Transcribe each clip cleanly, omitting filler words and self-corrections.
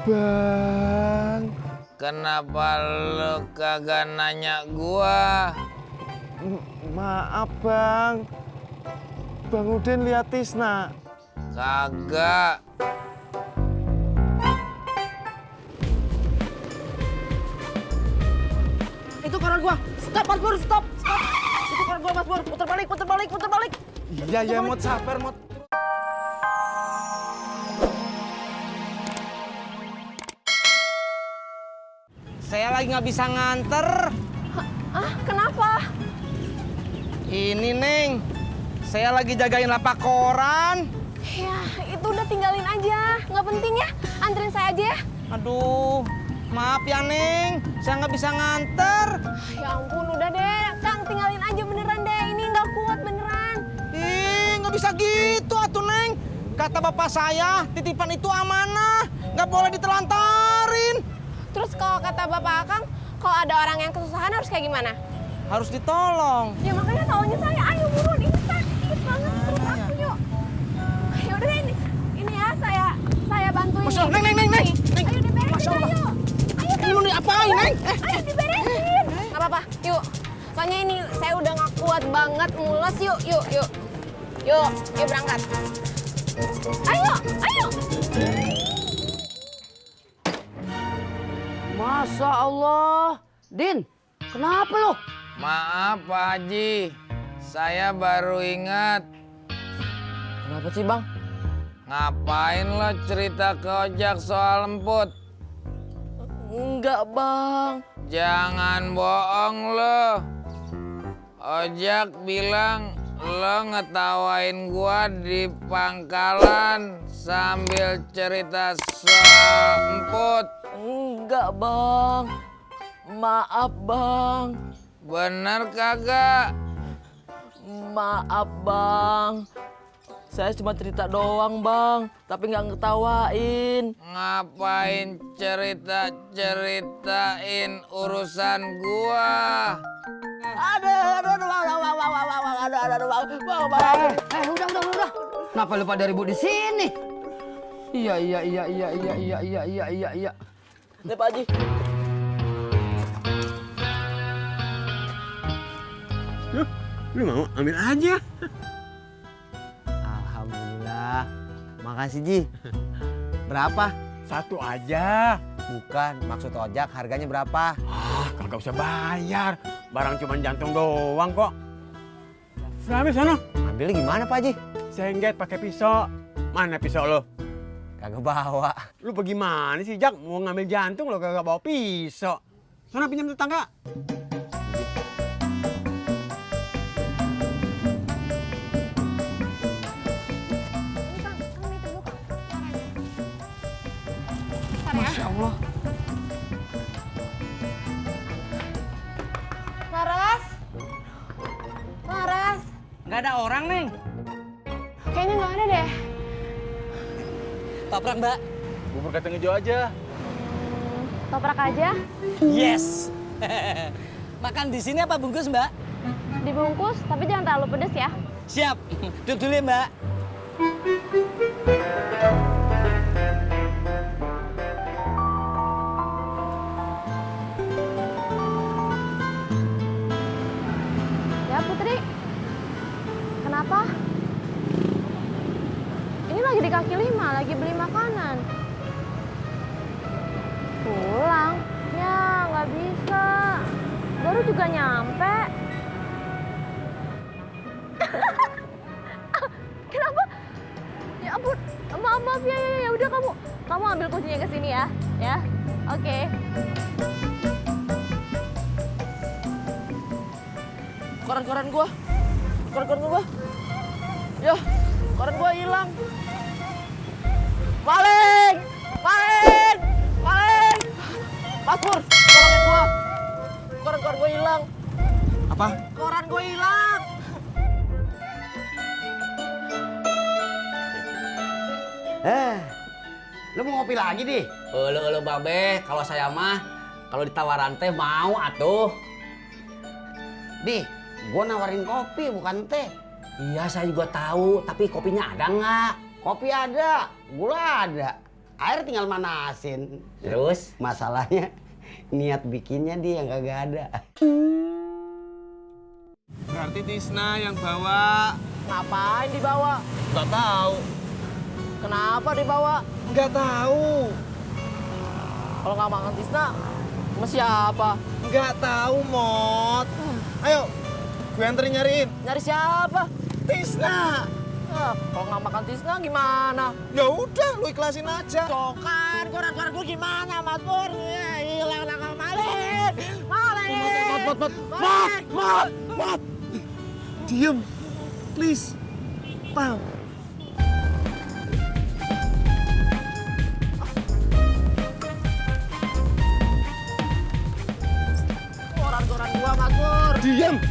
Bang, Kenapa lu kagak nanya gua? maaf bang. Bang Udin lihat Tisna. Kagak. Itu koran gua. Stop, Mas Pur, stop. Itu koran gua, Mas Pur. Putar balik. Iya ya, Mot, sabar Mot. Saya lagi nggak bisa nganter. Kenapa? Ini, Neng. Saya lagi jagain lapak koran. Ya, itu udah tinggalin aja. Nggak penting ya. Anterin saya aja ya. Aduh, maaf ya, Neng. Saya nggak bisa nganter. Ya ampun, udah deh. Kang, tinggalin aja beneran deh. Ini nggak kuat beneran. Ih, nggak bisa gitu, atuh, Neng. Kata bapak saya, titipan itu amanah. Nggak boleh ditelantarin. Terus kalau kata Bapak Akang, kalau ada orang yang kesusahan harus kayak gimana? Harus ditolong. Ya makanya taunya saya. Ayo buruan, ini sakit banget perut aku, yuk. Ya udah ini ya, saya bantuin. Masya Allah, Neng. Ayo diberesin, Masya Allah. ayo. Ini lu nih apain, Neng? Ayo diberesin. Nggak apa-apa, yuk. Soalnya ini saya udah nggak kuat banget, mules. Yuk berangkat. Ayo. Masya Allah. Din, kenapa lo? Maaf Pak Haji, saya baru ingat. Kenapa sih bang? Ngapain lo cerita ke ojak soal emput? Enggak bang. Jangan bohong lo. Ojak bilang lo ngetawain gua di pangkalan sambil cerita soal emput. Enggak bang. Maaf bang. Bener kagak? Maaf bang. Saya cuma cerita doang bang, tapi nggak ngetawain. Ngapain cerita-ceritain urusan gua? Aduh, udah. Kenapa lu pada ribut di sini? Iya. Nih, Pak Haji. Lu mau ambil aja. Alhamdulillah. Makasih Ji. Berapa? Satu aja. Bukan, maksud ojak harganya berapa? Kagak usah bayar. Barang cuma jantung doang kok. Sudah ambil sana. Ambilnya gimana Pak Haji? Sengget pakai pisau. Mana pisau lo? Kagak bawa. Lu bagaimana sih, Jak? Mau ngambil jantung lo kagak bawa pisau. Sana pinjam tetangga. Ini Kang ini terbuka. Bentar ya. Masya Allah. Laras. Nggak ada orang, Neng. Kayaknya nggak ada deh. Toprak, Mbak. Bubur kacang hijau aja. Toprak aja. Yes. Makan di sini apa bungkus, Mbak? Dibungkus, tapi jangan terlalu pedes ya. Siap. Duduk dulu ya, Mbak. Ya Putri. Kenapa? Ini lagi di kaki lima, lagi beli makanan. Pulang? Ya nggak bisa. Baru juga nyampe. Kenapa? Ya ampun, maaf ya udah kamu ambil kuncinya ke sini ya, oke. Koran gua. Ya, koran gua hilang. Maling! Mas Pur, tolongin gua. Koran gua hilang. Apa? Koran gua hilang. Lu mau ngopi lagi, Di? Elu babe, kalau saya mah kalau ditawaran teh mau atuh. Di, gua nawarin kopi bukan teh. Iya, saya juga tahu, tapi kopinya ada nggak? Kopi ada, gula ada, air tinggal manasin. Terus masalahnya niat bikinnya dia yang kagak ada. Berarti Tisna yang bawa. Ngapain dibawa? Nggak tahu. Kenapa dibawa? Nggak tahu. Kalau nggak makan Tisna, sama siapa? Nggak tahu, Mot. Ayo, gue anterin nyariin. Nyari siapa? Tisna. Kalau nggak makan Tisna gimana? Ya udah, lu ikhlasin aja. Kan, koran-koran gue gimana, Mas Pur? Ya, hilang nakal maling! Maling! Mot. Diem. Please. Pam. Koran-koran gua, Mas Pur! Diem.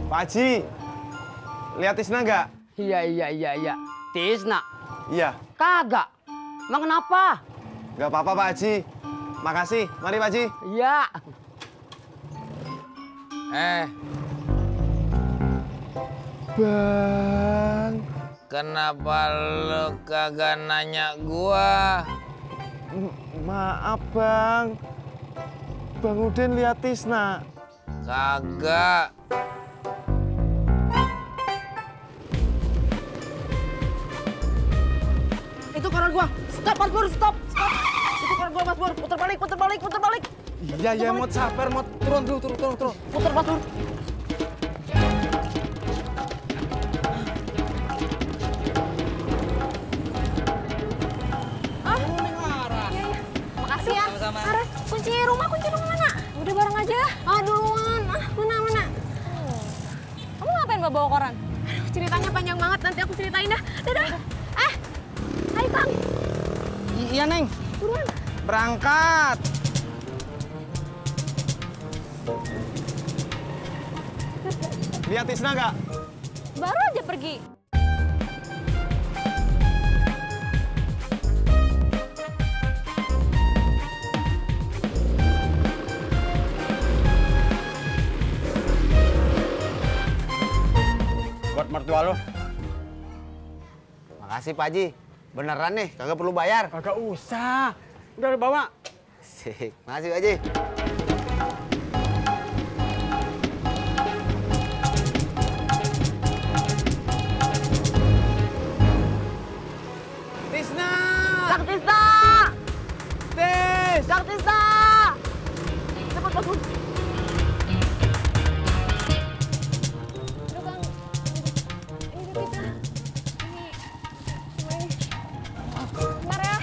Pak Haji, lihat Tisna nggak? Iya. Tisna? Iya. Kagak. Emang kenapa? Nggak apa-apa Pak Haji. Makasih. Mari Pak Haji. Iya. Bang. Kenapa lu kagak nanya gua? Maaf Bang. Bang Udin lihat Tisna. Kagak. Itu koran gua. Stop, Mas Pur, stop. Itu koran gua, Mas Pur. Putar balik. Iya, Mot, sabar, Mot. Turun. Putar, Mas Pur. Makasih ya. Sama-sama. Kunci rumah mana? Udah bareng aja. Duluan. Mana? Kamu ngapain bawa koran? Ceritanya panjang banget, nanti aku ceritain dah. Dadah. Ayo Kang. Iya, Neng. Buruan. Berangkat. Lihat Tisna nggak? Baru aja pergi. Buat mertua lo. Makasih Pak Haji. Beneran nih, kagak perlu bayar. Kagak usah. Udah bawa. Sik, makasih Pak Haji. Tisna! Cak Tisna! Tis! Cak Tisna! Cepat, Mas Pur. Aduh Kang. Ini kita. Ini. Bentar ya.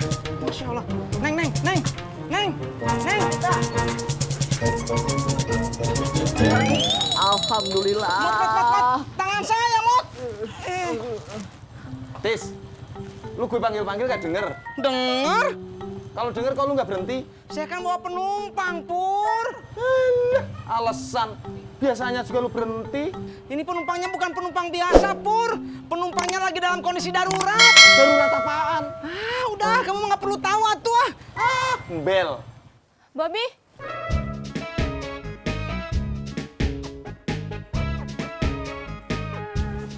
Masya Allah. Neng. Alhamdulillah. Mot. Tangan saya, Mot. Tis, lu gue panggil gak denger? Dengar? Kalau denger kok lu nggak berhenti? Saya kan bawa penumpang, Pur. Alasan. Biasanya juga lu berhenti. Ini penumpangnya bukan penumpang biasa, Pur. Penumpangnya lagi dalam kondisi darurat. Darurat apaan? Udah, kamu nggak perlu tahu atuh ah. Bel. Bobby.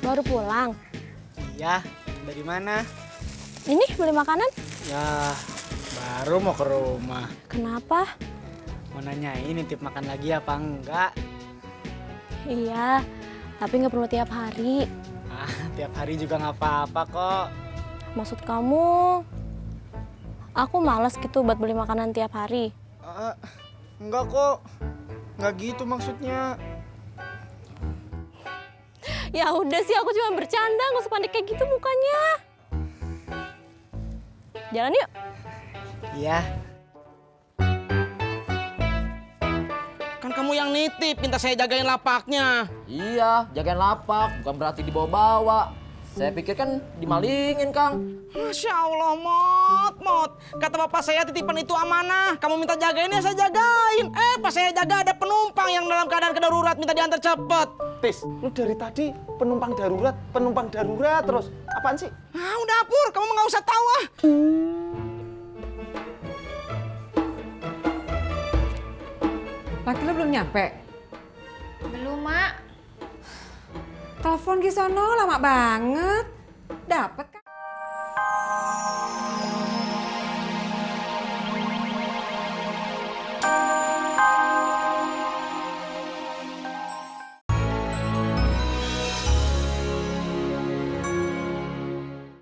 Baru pulang. Iya, dari mana? Ini beli makanan. Ya, baru mau ke rumah. Kenapa? Mau nanyain nitip makan lagi apa enggak? Iya, tapi nggak perlu tiap hari. Tiap hari juga nggak apa-apa kok. Maksud kamu, aku malas gitu buat beli makanan tiap hari. Enggak kok. Enggak gitu maksudnya. Ya udah sih, aku cuma bercanda, nggak usah panik kayak gitu mukanya. Jalan yuk. Iya. Kan kamu yang nitip, minta saya jagain lapaknya. Iya, jagain lapak, bukan berarti dibawa-bawa. Saya pikir kan dimalingin, Kang. Masya Allah, Mot. Kata bapak saya titipan itu amanah. Kamu minta jagain ya saya jagain. Pas saya jaga ada penumpang yang dalam keadaan kedarurat minta diantar cepet. Tis, lu dari tadi penumpang darurat terus. Apaan sih? Udah Pur, kamu nggak usah tahu ah. Laki lo belum nyampe? Belum, Mak. Telepon Gisono lama banget. Dapet kan?